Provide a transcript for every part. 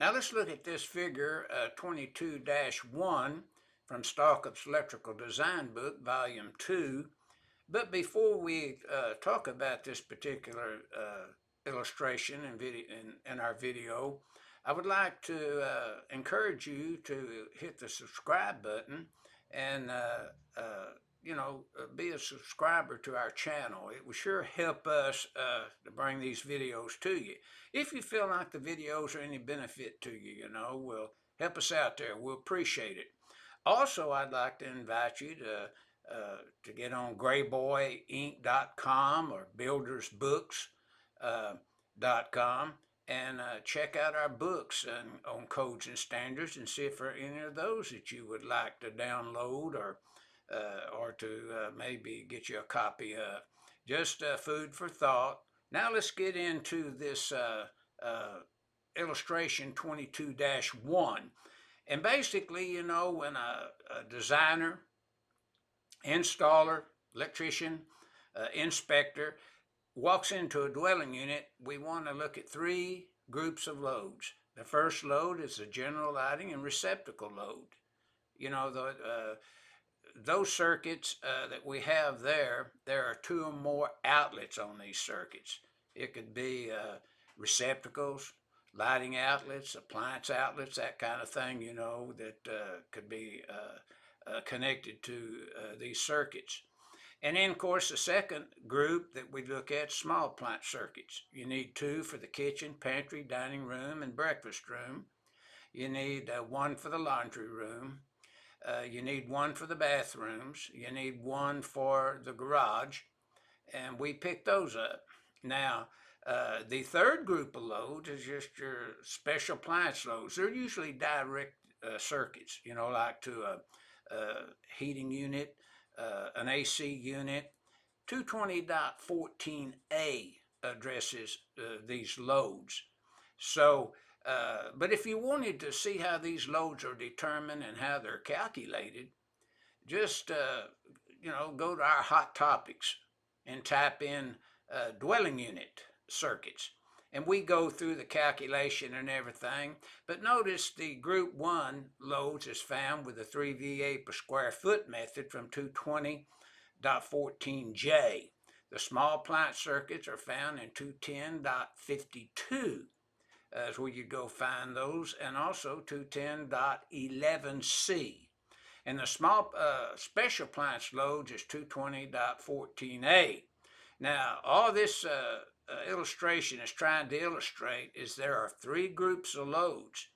Now let's look at this figure 22-1 from Stallcup's Electrical Design Book, Volume 2. But before we talk about this particular illustration in our video, I would like to encourage you to hit the subscribe button and be a subscriber to our channel. It will sure help us to bring these videos to you. If you feel like the videos are any benefit to you, will help us out there. We'll appreciate it. Also, I'd like to invite you to get on grayboyinc.com or buildersbooks.com and check out our books on codes and standards and see if there are any of those that you would like to download or to maybe get you a copy of. Just food for thought. Now let's get into this illustration 22-1. And basically, when a designer, installer, electrician, inspector walks into a dwelling unit, we want to look at three groups of loads. The first load is the general lighting and receptacle load. Those circuits that we have there are two or more outlets on these circuits. It could be receptacles, lighting outlets, appliance outlets, that kind of thing, that could be connected to these circuits. And then, of course, the second group that we look at, small appliance circuits. You need two for the kitchen, pantry, dining room, and breakfast room. You need one for the laundry room. You need one for the bathrooms. You need one for the garage. And we pick those up. Now, the third group of loads is just your special appliance loads. They're usually direct circuits, like to a heating unit, an AC unit. 220.14a addresses these loads. So, but if you wanted to see how these loads are determined and how they're calculated, just, go to our hot topics and type in dwelling unit circuits. And we go through the calculation and everything. But notice the group 1 loads is found with the 3 VA per square foot method from 220.14J. The small appliance circuits are found in 210.52. That's where you go find those, and also 210.11C. And the small special appliance loads is 220.14A. Now, all this illustration is trying to illustrate is there are three groups of loads.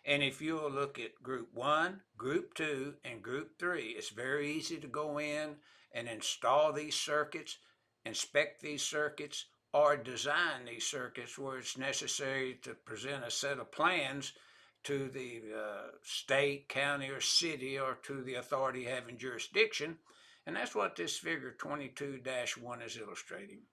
And if you'll look at group 1, group 2, and group 3, it's very easy to go in and install these circuits, inspect these circuits, or design these circuits where it's necessary to present a set of plans to the state, county, or city, or to the authority having jurisdiction. And that's what this figure 22-1 is illustrating.